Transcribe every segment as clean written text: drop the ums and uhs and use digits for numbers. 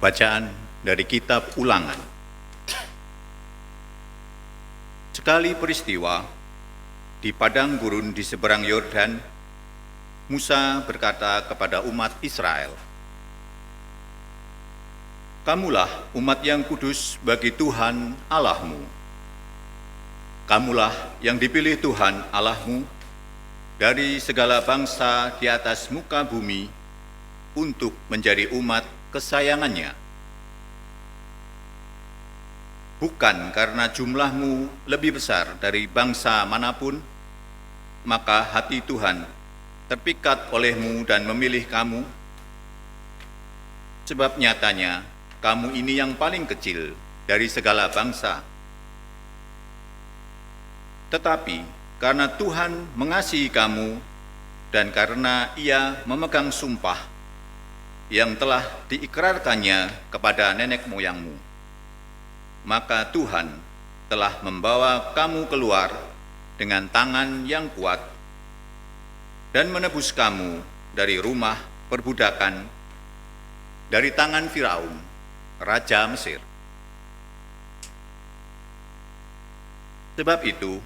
Bacaan dari Kitab Ulangan. Sekali peristiwa, di padang gurun di seberang Yordan, Musa berkata kepada umat Israel, "Kamulah umat yang kudus bagi Tuhan Allahmu. Kamulah yang dipilih Tuhan Allahmu dari segala bangsa di atas muka bumi untuk menjadi umat kesayangannya. Bukan karena jumlahmu lebih besar dari bangsa manapun, maka hati Tuhan terpikat olehmu dan memilih kamu, sebab nyatanya kamu ini yang paling kecil dari segala bangsa. Tetapi karena Tuhan mengasihi kamu dan karena Ia memegang sumpah yang telah diikrarkannya kepada nenek moyangmu, maka Tuhan telah membawa kamu keluar dengan tangan yang kuat dan menebus kamu dari rumah perbudakan, dari tangan Firaun, raja Mesir. Sebab itu,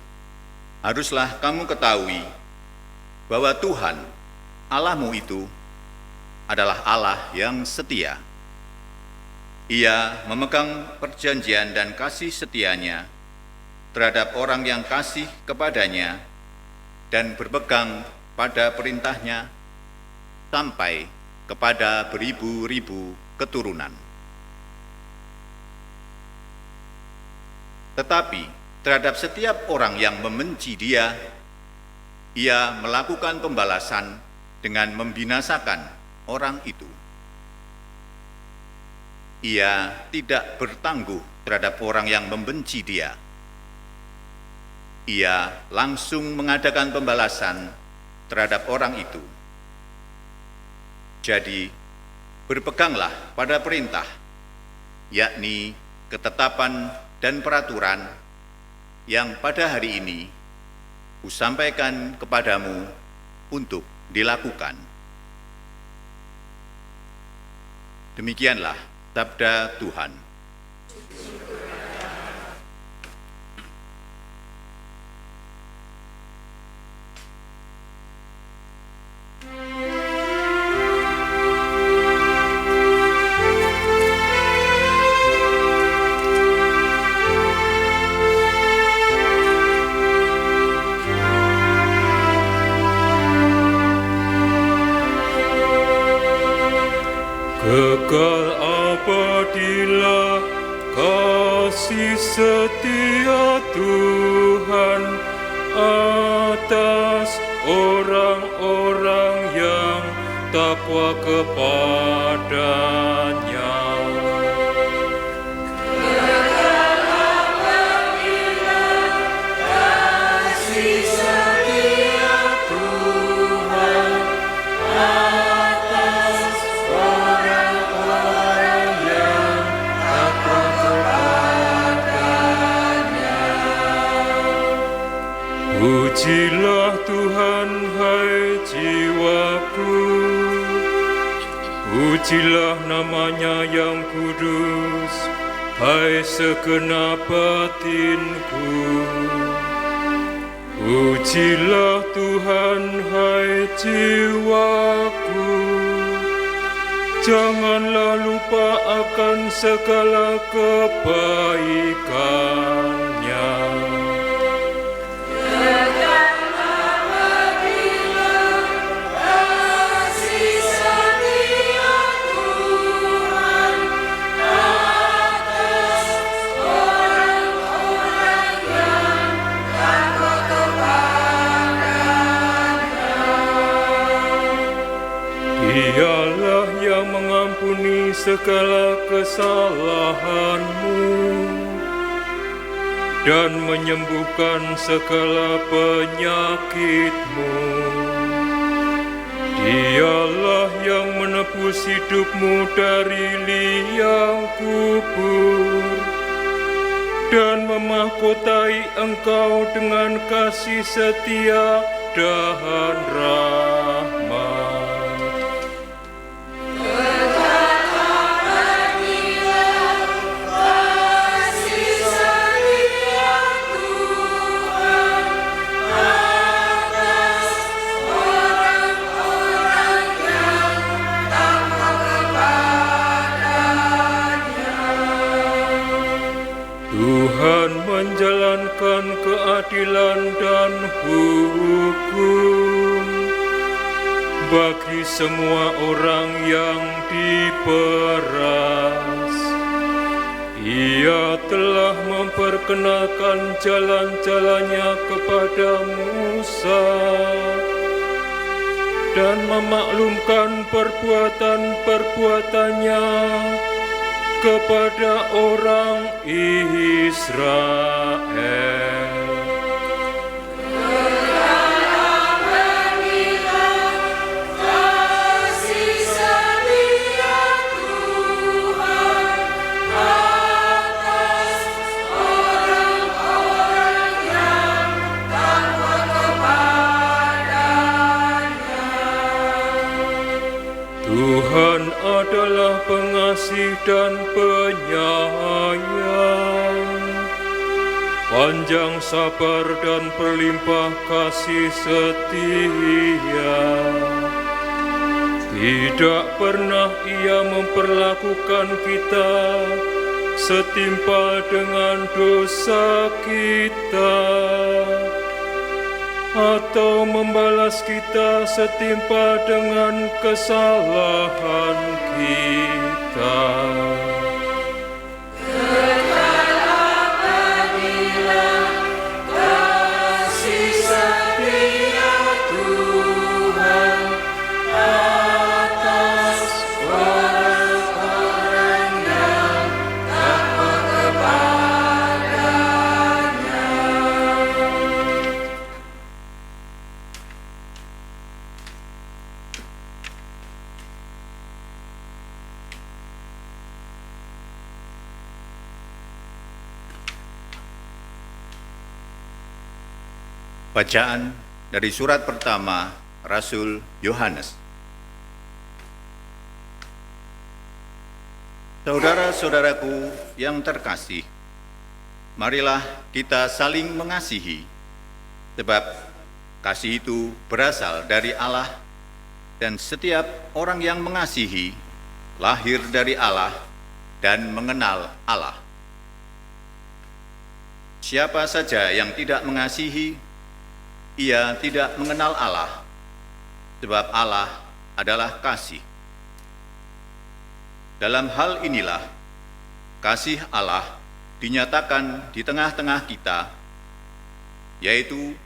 haruslah kamu ketahui bahwa Tuhan, Allahmu itu, adalah Allah yang setia. Ia memegang perjanjian dan kasih setianya terhadap orang yang kasih kepadanya dan berpegang pada perintahnya sampai kepada beribu-ribu keturunan. Tetapi terhadap setiap orang yang membenci Dia, Ia melakukan pembalasan dengan membinasakan orang itu. Ia tidak bertangguh terhadap orang yang membenci Dia. Ia langsung mengadakan pembalasan terhadap orang itu. Jadi, berpeganglah pada perintah, yakni ketetapan dan peraturan yang pada hari ini kusampaikan kepadamu untuk dilakukan. Demikianlah sabda Tuhan. Kekal abadilah kasih setia Tuhan atas orang-orang yang takwa kepada-Nya. Pujilah Tuhan, hai jiwaku, pujilah nama-Nya yang kudus, hai segenap batinku. Pujilah Tuhan, hai jiwaku, janganlah lupa akan segala kebaikan-Nya. Dialah yang mengampuni segala kesalahanmu dan menyembuhkan segala penyakitmu. Dialah yang menebus hidupmu dari liang kubur dan memahkotai engkau dengan kasih setia dan rahmat. Tetaplah bagi menegakkan keadilan dan hukum bagi semua orang yang diperas. Ia telah memperkenalkan jalan-jalannya kepada Musa dan memaklumkan perbuatan-perbuatannya kepada orang Israel. Tuhan adalah pengasih dan penyayang, panjang sabar dan berlimpah kasih setia. Tidak pernah Ia memperlakukan kita setimpal dengan dosa kita, atau membalas kita setimpal dengan kesalahan kita. Bacaan dari surat pertama Rasul Yohanes. Saudara-saudaraku yang terkasih, marilah kita saling mengasihi, sebab kasih itu berasal dari Allah, dan setiap orang yang mengasihi lahir dari Allah dan mengenal Allah. Siapa saja yang tidak mengasihi, ia tidak mengenal Allah, sebab Allah adalah kasih. Dalam hal inilah, kasih Allah dinyatakan di tengah-tengah kita, yaitu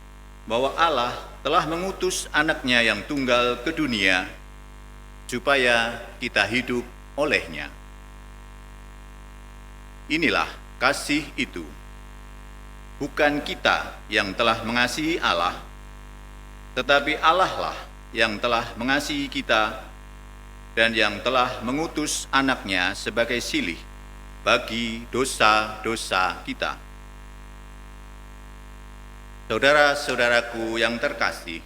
bahwa Allah telah mengutus anaknya yang tunggal ke dunia, supaya kita hidup olehnya. Inilah kasih itu. Bukan kita yang telah mengasihi Allah, tetapi Allah lah yang telah mengasihi kita dan yang telah mengutus anaknya sebagai silih bagi dosa-dosa kita. Saudara-saudaraku yang terkasih,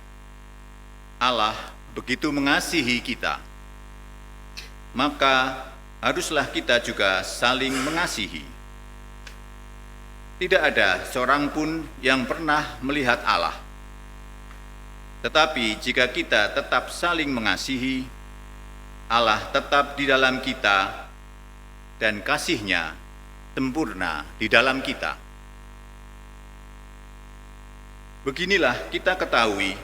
Allah begitu mengasihi kita, maka haruslah kita juga saling mengasihi. Tidak ada seorang pun yang pernah melihat Allah. Tetapi jika kita tetap saling mengasihi, Allah tetap di dalam kita dan kasih-Nya sempurna di dalam kita. Beginilah kita ketahui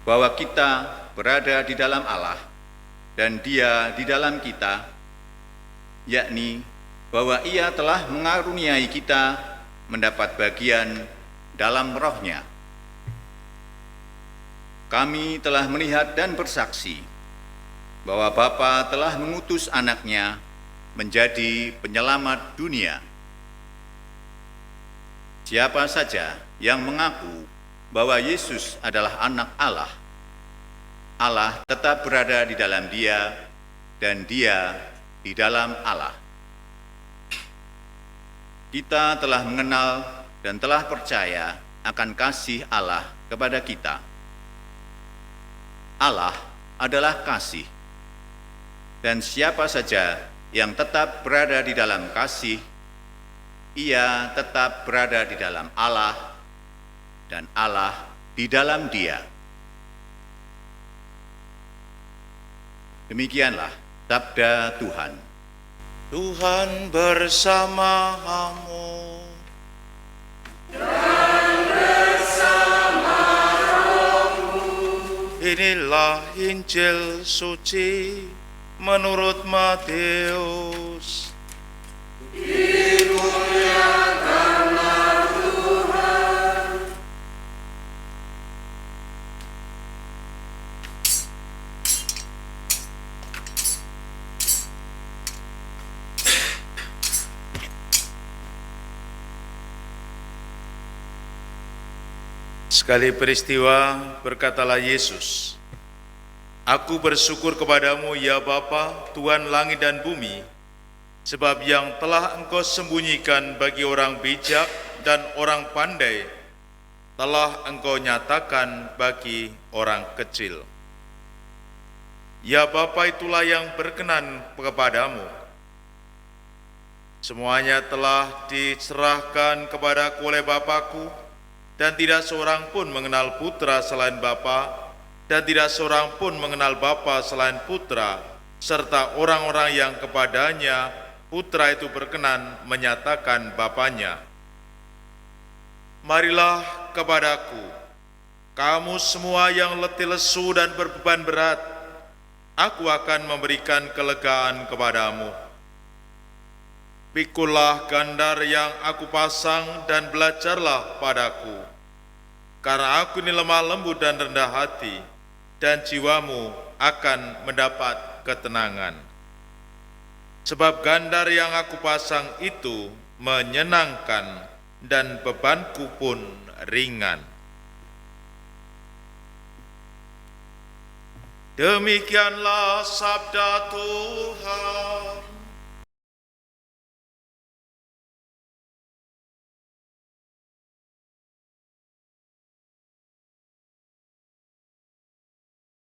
bahwa kita berada di dalam Allah dan Dia di dalam kita, yakni bahwa Ia telah mengaruniai kita mendapat bagian dalam Roh-Nya. Kami telah melihat dan bersaksi bahwa Bapa telah mengutus anaknya menjadi penyelamat dunia. Siapa saja yang mengaku bahwa Yesus adalah anak Allah, Allah tetap berada di dalam dia dan dia di dalam Allah. Kita telah mengenal dan telah percaya akan kasih Allah kepada kita. Allah adalah kasih, dan siapa saja yang tetap berada di dalam kasih, ia tetap berada di dalam Allah, dan Allah di dalam dia. Demikianlah sabda Tuhan. Tuhan bersamamu. Inilah Injil suci menurut Matius. Sekali peristiwa, berkatalah Yesus, "Aku bersyukur kepadamu, ya Bapa, Tuhan langit dan bumi, sebab yang telah Engkau sembunyikan bagi orang bijak dan orang pandai, telah Engkau nyatakan bagi orang kecil. Ya Bapa, itulah yang berkenan kepadamu. Semuanya telah diserahkan kepadaku oleh Bapa-Ku, dan tidak seorang pun mengenal Putra selain Bapa, dan tidak seorang pun mengenal Bapa selain Putra, serta orang-orang yang kepadanya Putra itu berkenan menyatakan Bapanya. Marilah kepadaku, kamu semua yang letih lesu dan berbeban berat, aku akan memberikan kelegaan kepadamu. Pikulah gandar yang aku pasang dan belajarlah padaku, karena aku ini lemah lembut dan rendah hati, dan jiwamu akan mendapat ketenangan. Sebab gandar yang aku pasang itu menyenangkan, dan bebanku pun ringan." Demikianlah sabda Tuhan.